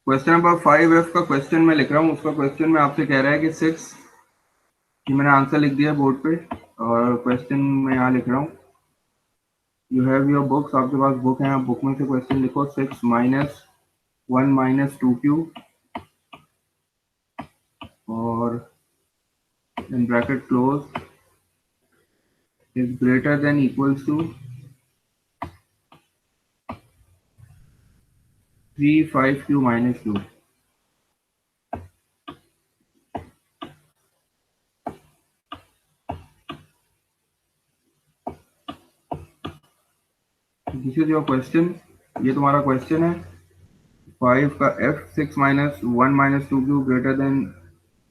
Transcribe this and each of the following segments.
Question number 5F का question मैं लिख रहा हूँ। उसका क्वेश्चन में आपसे कह रहा है कि 6 कि मैंने आंसर लिख दिया बोर्ड पे और क्वेश्चन में यहाँ लिख रहा हूँ। यू हैव योर बुक्स, आपके पास बुक है, आप बुक में से क्वेश्चन लिखो। 6 माइनस 1 माइनस 2Q और in bracket close is greater than equals to 3 5Q minus 2। This is your question, ये तुम्हारा क्वेश्चन है। 5 का f 6 minus 1 minus 2Q greater than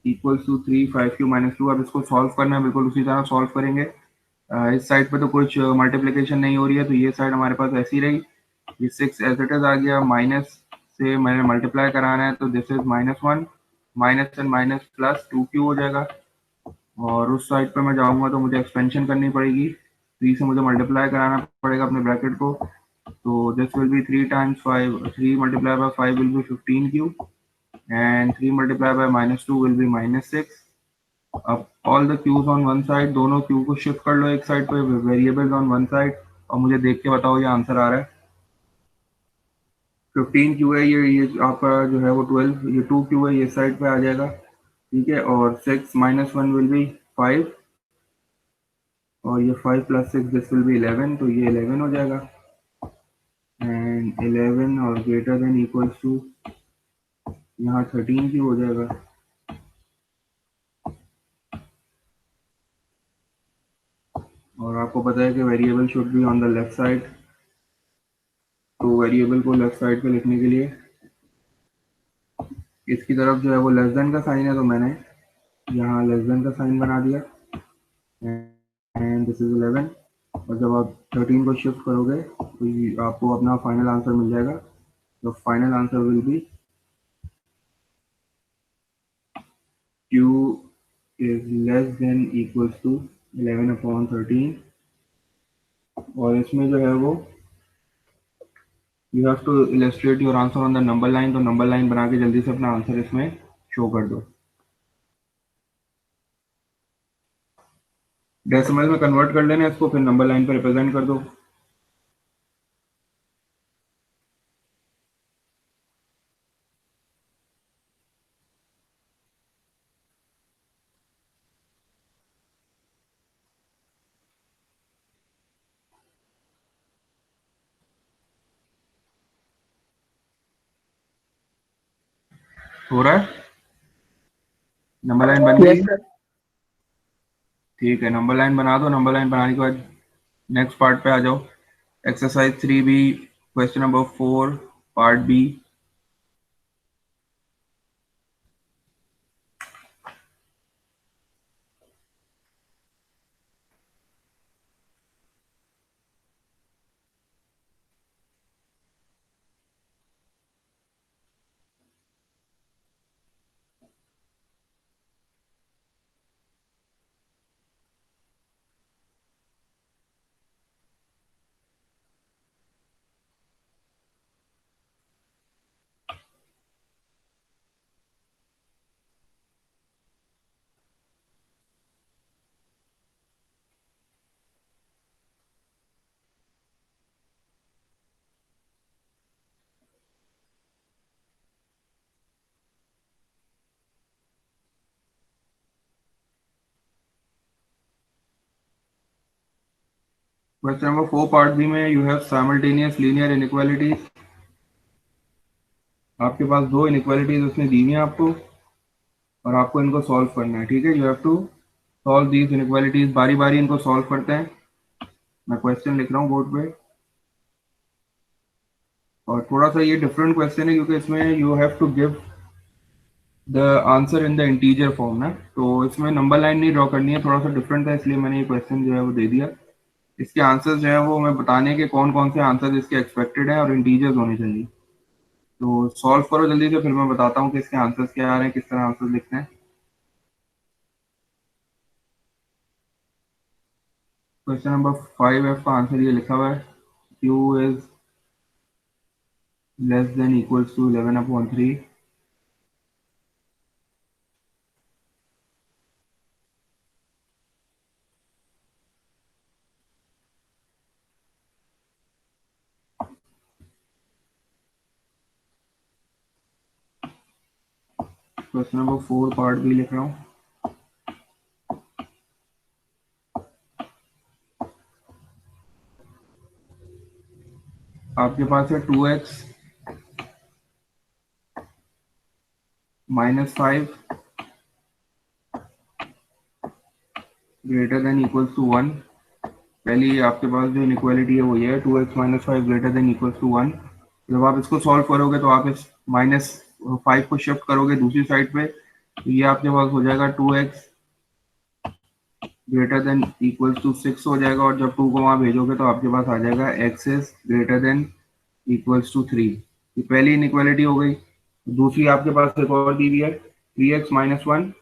equals to 3 5Q minus 2। अब इसको सॉल्व करना है, बिल्कुल उसी तरह सॉल्व करेंगे। इस साइड पे तो कुछ मल्टीप्लिकेशन नहीं हो रही है, तो ये साइड हमारे पास ऐसी रही। ये 6 एज इट इज आ गया, माइनस से मैंने मल्टीप्लाई कराना है, तो this is -1 minus and minus plus 2Q हो जाएगा। और उस साइड पर मैं जाऊंगा तो मुझे एक्सपेंशन करनी पड़ेगी, 3 से मुझे मल्टीप्लाई कराना पड़ेगा अपने ब्रैकेट को। तो this will be 3 times 5, 3 multiply by 5 will be 15Q and 3 multiplied by -2 will be -6। अब all the q's on one side, दोनों q को शिफ्ट कर लो एक साइड पे, वेरिएबल्स ऑन वन साइड, और मुझे देख के बताओ ये आंसर आ रहा है। 15Q है, ये आपका जो है वो 12, ये 2Q है, ये साइड पे आ जाएगा, ठीक है। और 6 माइनस 1 विल बी 5 और ये 5 प्लस 6 दिस विल बी 11, तो ये 11 हो जाएगा। एंड 11 और ग्रेटर देन इक्वल्स टू यहाँ 13Q हो जाएगा। और आपको पता है कि variable should be on the left side, तो वेरिएबल को लेफ्ट साइड पे लिखने के लिए इसकी तरफ जो है वो लेस देन का साइन है, तो मैंने यहाँ लेस देन का साइन बना दिया। And this is 11। और जब आप 13 को शिफ्ट करोगे तो आपको अपना फाइनल आंसर मिल जाएगा। तो final answer will be Q is less than equals to 11/13। और इसमें जो है वो you have to illustrate your answer on the number line, तो नंबर लाइन बना के जल्दी से अपना आंसर इसमें शो कर दो। डेसिमल में कन्वर्ट कर लेना इसको, फिर नंबर लाइन पर रिप्रेजेंट कर दो। हो रहा है, नंबर लाइन बन गई। ठीक है, नंबर लाइन बना दो। नंबर लाइन बनाने के बाद नेक्स्ट पार्ट पे आ जाओ। Exercise 3B question number 4 part B. Question number 4 part B में you have simultaneous linear inequalities. आपके पास दो इनइक्वालिटीज उसने दी हुई हैं आपको, और आपको इनको सॉल्व करना है, ठीक है। You have to solve these inequalities, बारी बारी इनको सॉल्व करते हैं। मैं क्वेश्चन लिख रहा हूँ बोर्ड पे, और थोड़ा सा ये डिफरेंट क्वेश्चन है क्योंकि इसमें you have to give the answer in the integer form ना, तो इसमें नंबर लाइन नहीं ड्रॉ करनी है, थोड़ा सा डिफरेंट है, इसलिए मैंने ये क्वेश्चन जो है वो दे दिया। इसके आंसर्स जो है वो मैं बताने के कौन कौन से आंसर इसके एक्सपेक्टेड हैं और इंटीजर्स होने चाहिए। तो सॉल्व करो जल्दी से, फिर मैं बताता हूँ कि इसके आंसर्स क्या आ रहे हैं, किस तरह आंसर लिखते हैं। क्वेश्चन नंबर 5F का आंसर ये लिखा हुआ है, Q is less than equals to 11/3। Question number 4 part B लिख रहा हूँ। आपके पास है 2x minus 5 greater than equals to 1। पहली आपके पास जो इनइक्वालिटी है वो ये है 2x minus 5 greater than equals to 1। जब आप इसको सॉल्व करोगे तो आप इस माइनस 5 को शिफ्ट करोगे दूसरी साइड पे, तो ये आपके पास हो जाएगा 2x greater than equals to 6 हो जाएगा, और जब 2 को वहां भेजोगे तो आपके पास आ जाएगा x is greater than equals to 3। ये पहली इनइक्वालिटी हो गई। दूसरी आपके पास एक और दी हुई है 3x माइनस 1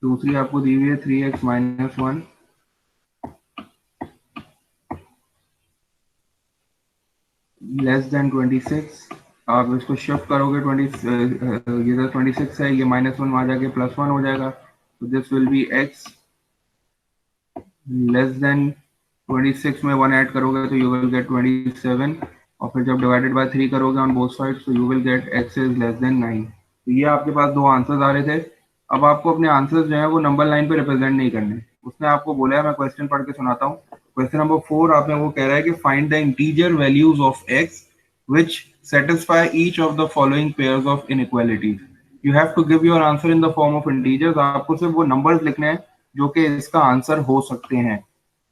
दूसरी आपको दी हुई है 3x माइनस 1 लेस देन 26। आप इसको शिफ्ट करोगे 20, ये 26 है, ये माइनस 1 वहां जाके प्लस 1 हो जाएगा, तो this will be x less than 26 में 1 ऐड करोगे तो यू विल गेट 27, और फिर जब डिवाइडेड बाय 3 करोगे ऑन बोथ साइड्स तो you will get x is less then 9। तो ये आपके पास दो आंसर्स आ रहे थे। अब आपको अपने आंसर्स जो है वो नंबर लाइन पे रिप्रेजेंट नहीं करने। उसने आपको बोला है, मैं क्वेश्चन पढ़ के सुनाता हूँ। क्वेश्चन नंबर 4 आपने वो कह रहा है कि find the integer values of x which satisfy each of the following pairs of inequalities. You have to give your answer in the form of integers. आपको सिर्फ वो नंबर्स लिखने हैं जो कि इसका आंसर हो सकते हैं।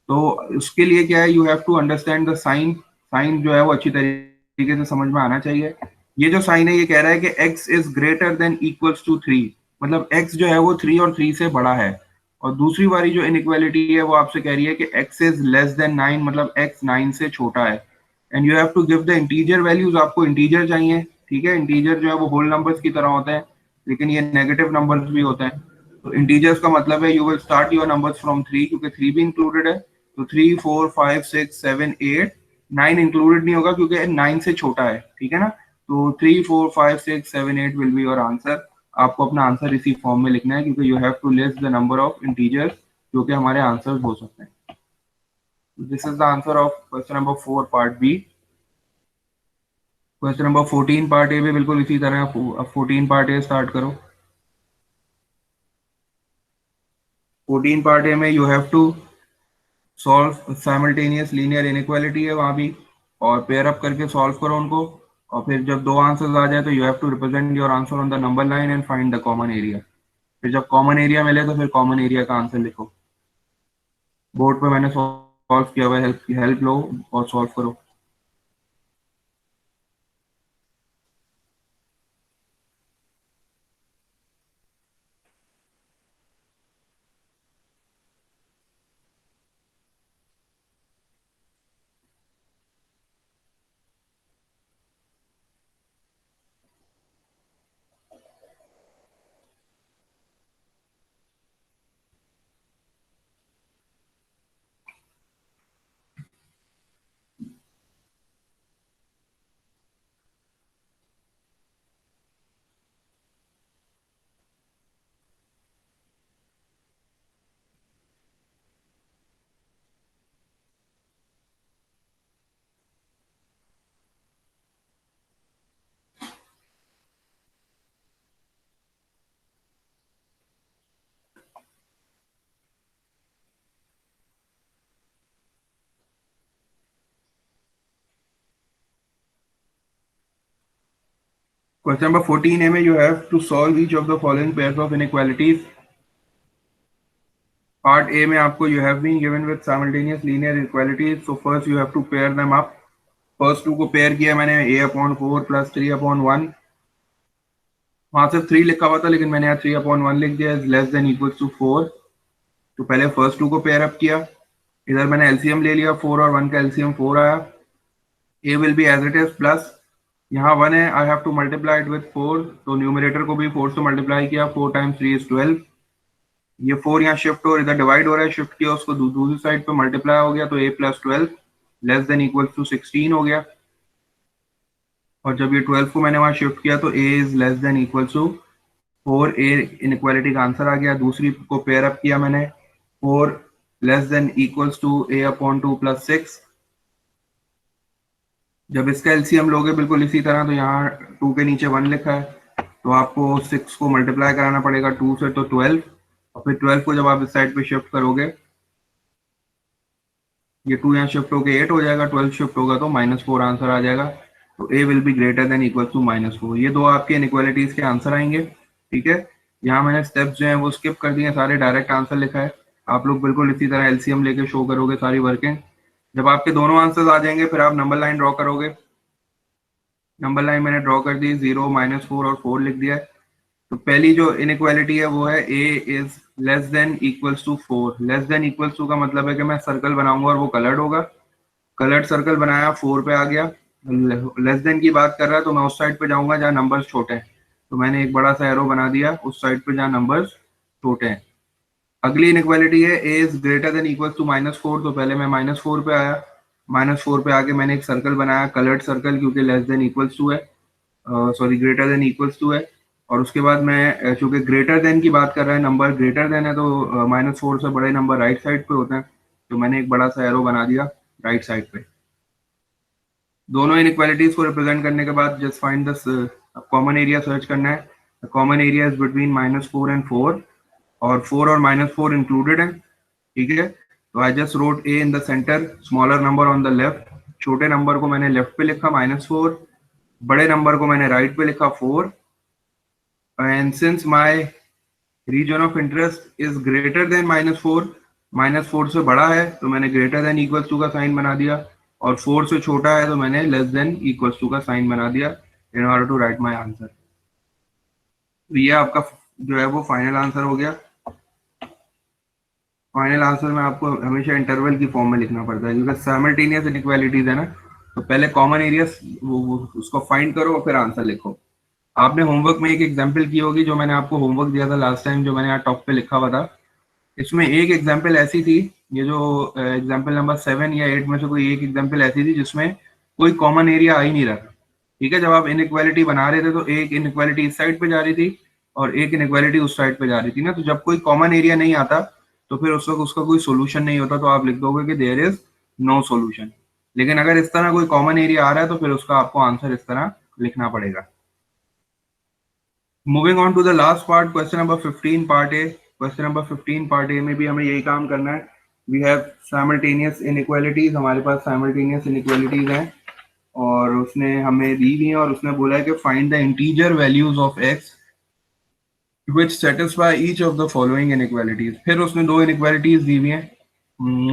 तो उसके लिए क्या है, you have to understand the sign. Sign जो है वो अच्छी तरीके से समझ में आना चाहिए। ये जो साइन है ये कह रहा है कि x is greater than equals to 3, मतलब x जो है वो 3 और 3 से बड़ा है। और दूसरी वाली जो इनइक्वालिटी है वो आपसे कह रही है कि x इज लेस देन 9, मतलब x 9 से छोटा है। And you have to give the integer values. आपको इंटीजर चाहिए, ठीक है। इंटीजर जो है वो होल नंबर्स की तरह होते हैं, लेकिन ये नेगेटिव नंबर्स भी होते हैं। तो इंटीजर्स का मतलब है you will start your numbers from 3, क्योंकि 3 भी इंक्लूडेड है। तो 3 4 5 6 7 8 9 इंक्लूडेड नहीं होगा क्योंकि 9 से छोटा है, ठीक है ना। तो 3 4 5 6 7 8 विल बी योर आंसर। आपको अपना आंसर इसी फॉर्म में लिखना है, क्योंकि you have to list the number of integers जो कि हमारे आंसर हो सकते हैं। This is the answer of question number 4 part B. Question number 14 part A भी बिल्कुल इसी तरह। 14 पार्ट ए स्टार्ट करो। 14 पार्ट ए में you have to solve simultaneous linear inequality है वहां भी, और पेयर अप करके सॉल्व करो उनको। और फिर जब दो आंसर्स आ जाए तो you have to represent your answer on the number line and find the common area. फिर जब कॉमन एरिया मिले तो फिर कॉमन एरिया का आंसर लिखो। बोर्ड पे मैंने सॉल्व किया हुआ है, हेल्प लो और सॉल्व करो। क्वेश्चन नंबर 14 ए में you have to solve each of the following pairs of inequalities. Part A में आपको you have been given with simultaneous linear equalities, so first you have to pair them up. First two को pair किया मैंने, a/4 plus 3/1। वहां से 3 लिखा हुआ था लेकिन मैंने यहाँ 3/1 लिख दिया, is less than equal to 4। तो पहले फर्स्ट टू को पेयर अप किया, इधर मैंने एलसीएम ले लिया, 4 और 1 का एलसीएम 4 आया। A will be as it is plus, यहाँ 1 है, I have to multiply it with 4, तो न्यूमरेटर को भी 4 से मल्टीप्लाई किया, 4 टाइम्स 3 इज 12। ये 4 यहाँ शिफ्ट हो, इधर डिवाइड हो रहा है, शिफ्ट किया उसको दूसरी साइड पे मल्टीप्लाई हो गया, तो a plus 12 less than equal to 16 हो गया। और जब ये 12 को मैंने वहां शिफ्ट किया तो a is less than equal to 4। A inequality का आंसर आ गया। दूसरी को पेयर अप किया मैंने, 4 less than equals to a/2 plus 6। जब इसका एलसीएम लोगे बिल्कुल इसी तरह, तो यहाँ 2 के नीचे 1 लिखा है, तो आपको 6 को मल्टीप्लाई कराना पड़ेगा 2 से, तो 12, और फिर 12 को जब आप इस साइड पे शिफ्ट करोगे, ये 2 यहाँ शिफ्ट होके 8 हो जाएगा, 12 शिफ्ट होगा तो -4 आंसर आ जाएगा। तो A will be greater than equal to -4। ये दो आपके इनइक्वालिटीज के आंसर आएंगे। ठीक है, यहाँ मैंने स्टेप्स जो है वो स्किप कर दिए, सारे डायरेक्ट आंसर लिखा है। आप लोग बिल्कुल इसी तरह एलसीएम लेके शो करोगे सारी वर्किंग। जब आपके दोनों आंसर्स आ जाएंगे, फिर आप नंबर लाइन ड्रॉ करोगे। नंबर लाइन मैंने ड्रॉ कर दी, 0, -4 और 4 लिख दिया है। तो पहली जो इनइक्वालिटी है वो है A is less than equals to 4। Less than equals to का मतलब है कि मैं सर्कल बनाऊंगा और वो कलर्ड होगा। कलर्ड सर्कल बनाया, 4 पे आ गया। लेस देन की बात कर रहा है तो मैं उस साइड पे जाऊंगा जहाँ नंबर्स छोटे हैं, तो मैंने एक बड़ा सा एरो बना दिया उस साइड पे जहाँ नंबर्स छोटे हैं। अगली इनइक्वालिटी है A is greater than equals to -4, तो पहले मैं -4 पे आया। -4 पे आके मैंने एक सर्कल बनाया, कलर्ड सर्कल, क्योंकि लेस देन इक्वल्स टू है, sorry greater than equals to है। और उसके बाद मैं चूंकि ग्रेटर देन की बात कर रहा है, नंबर ग्रेटर देन है, तो -4 से बड़े नंबर राइट साइड पे होते हैं, तो मैंने एक बड़ा सा एरो बना दिया राइट साइड पे। दोनों इनइक्वालिटीज को रिप्रेजेंट करने के बाद just find the common area search करना है। Common area is between -4 and 4, और 4 और -4 इंक्लूडेड है। ठीक है, तो I just wrote a in the centre, smaller number on the left. छोटे नंबर को मैंने लेफ्ट पे लिखा -4, बड़े नंबर को मैंने राइट पे लिखा 4। And since my region of interest is greater than -4, -4 से बड़ा है तो मैंने ग्रेटर देन इक्वल्स टू का साइन बना दिया, और 4 से छोटा है तो मैंने लेस देन इक्वल्स टू का साइन बना दिया in order to write my answer. तो ये आपका जो है वो फाइनल आंसर हो गया। फाइनल आंसर में आपको हमेशा इंटरवल की फॉर्म में लिखना पड़ता है, क्योंकि साइमल्टेनियस इनइक्वालिटीज है ना, तो पहले कॉमन एरियाज वो उसको फाइंड करो और फिर आंसर लिखो। आपने होमवर्क में एक एग्जाम्पल की होगी, जो मैंने आपको होमवर्क दिया था लास्ट टाइम, जो मैंने यहाँ टॉप पे लिखा हुआ था। इसमें एक एग्जाम्पल ऐसी थी, ये जो एग्जाम्पल नंबर 7 या 8 में से कोई एक एग्जाम्पल ऐसी थी जिसमें कोई कॉमन एरिया आ ही नहीं रहा। ठीक है, जब आप इनइक्वालिटी बना रहे थे तो एक इनइक्वालिटी इस साइड पे जा रही थी और एक इनइक्वालिटी उस साइड पे जा रही थी ना, तो जब कोई कॉमन एरिया नहीं आता तो फिर उस वक्त उसका कोई सोल्यूशन नहीं होता, तो आप लिख दोगे कि देयर इज नो सोल्यूशन। लेकिन अगर इस तरह कोई कॉमन एरिया आ रहा है तो फिर उसका आपको आंसर इस तरह लिखना पड़ेगा। Moving on to the last part, question number 15 part A. Question number 15 part A में भी हमें यही काम करना है। वी हैव साइमल्टेनियस इनइक्वालिटीज, हमारे पास साइमल्टेनियस इनइक्वालिटीज हैं और उसने हमें दी हुई है, और उसने बोला है कि find the integer values of x which satisfy each of the following inequalities। फिर उसने दो इनइक्वालिटीज दी हुई हैं,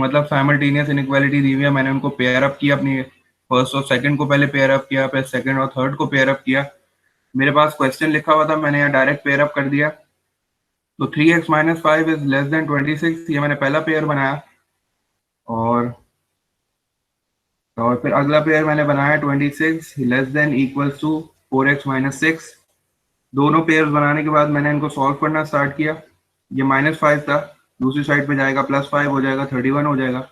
मतलब साइमल्टेनियस इनइक्वालिटी दी हुई है, मैंने उनको पेयर अप किया, अपनी फर्स्ट और सेकंड को पहले पेयर अप किया, फिर सेकंड और थर्ड को पेयर अप किया। मेरे पास क्वेश्चन लिखा हुआ था, मैंने यहाँ डायरेक्ट पेयर अप कर दिया। तो 3x - 5 इज लेस देन 26, ये मैंने पहला पेयर बनाया, और फिर अगला पेयर मैंने बनाया 26 less than equals to 4x - 6। दोनों पेयर्स बनाने के बाद मैंने इनको सॉल्व करना स्टार्ट किया। ये -5 था, दूसरी साइड पे जाएगा +5 हो जाएगा, 31 हो जाएगा,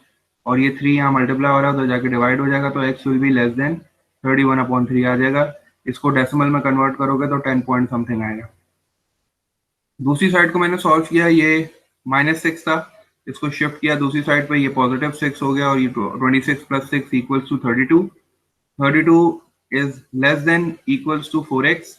और ये 3 यहाँ मल्टीप्लाई हो रहा है तो जाके डिवाइड हो जाएगा, तो x will be less than 31/3 आ जाएगा। इसको डेसिमल में कन्वर्ट करोगे तो 10 पॉइंट समथिंग आएगा। दूसरी साइड को मैंने सॉल्व किया, ये -6 था, इसको शिफ्ट किया दूसरी साइड पे, ये +6 हो गया, और ये 26 + 6 equals to 32। 32 is less than equals to 4x।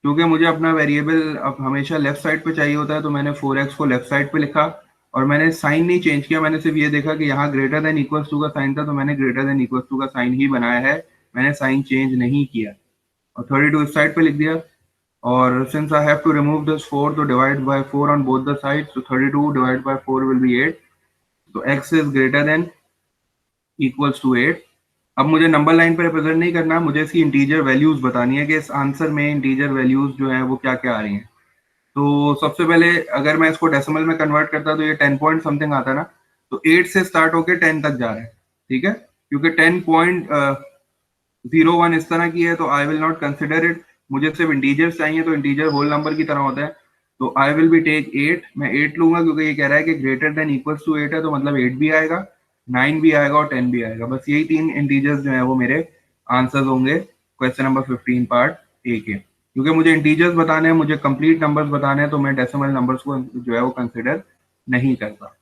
क्योंकि मुझे अपना वेरिएबल अब हमेशा लेफ्ट साइड पे चाहिए होता है, तो मैंने 4x को लेफ्ट साइड पे लिखा, और मैंने साइन नहीं चेंज किया, मैंने सिर्फ ये देखा कि यहाँ ग्रेटर देन इक्वल्स टू का साइन था, तो मैंने ग्रेटर देन इक्वल्स टू का साइन ही बनाया है, मैंने साइन चेंज नहीं किया, और 32 इस साइड पे लिख दिया। और since I have to remove this 4, तो divide by 4 on both the sides, तो 32 डिवाइड बाय 4 विल बी 8, तो x is greater than equals to 8। अब मुझे नंबर लाइन पे रिप्रेजेंट नहीं करना, मुझे इसकी इंटीजर वैल्यूज बतानी है कि इस आंसर में इंटीजर वैल्यूज जो है वो क्या क्या आ रही हैं। तो सबसे पहले अगर मैं इसको डेसिमल में कन्वर्ट करता तो ये 10 पॉइंट समथिंग आता ना, तो 8 से स्टार्ट होके 10 तक जा रहा है। ठीक है, क्योंकि 10.01 इस तरह की है, तो I will not consider it. मुझे सिर्फ इंटीजर्स चाहिए, तो इंटीजर होल नंबर की तरह होता है, तो आई विल बी टेक 8। मैं 8 लूंगा क्योंकि ये कह रहा है कि ग्रेटर देन इक्वल्स टू 8 है, तो मतलब 8 भी आएगा, 9 भी आएगा और 10 भी आएगा। बस यही तीन इंटीजर्स जो है वो मेरे आंसर्स होंगे क्वेश्चन नंबर 15 पार्ट ए के। क्योंकि मुझे इंटीजर्स बताने हैं, मुझे कंप्लीट नंबर्स बताने हैं, तो मैं डेसिमल नंबर्स को जो है वो कंसिडर नहीं करता।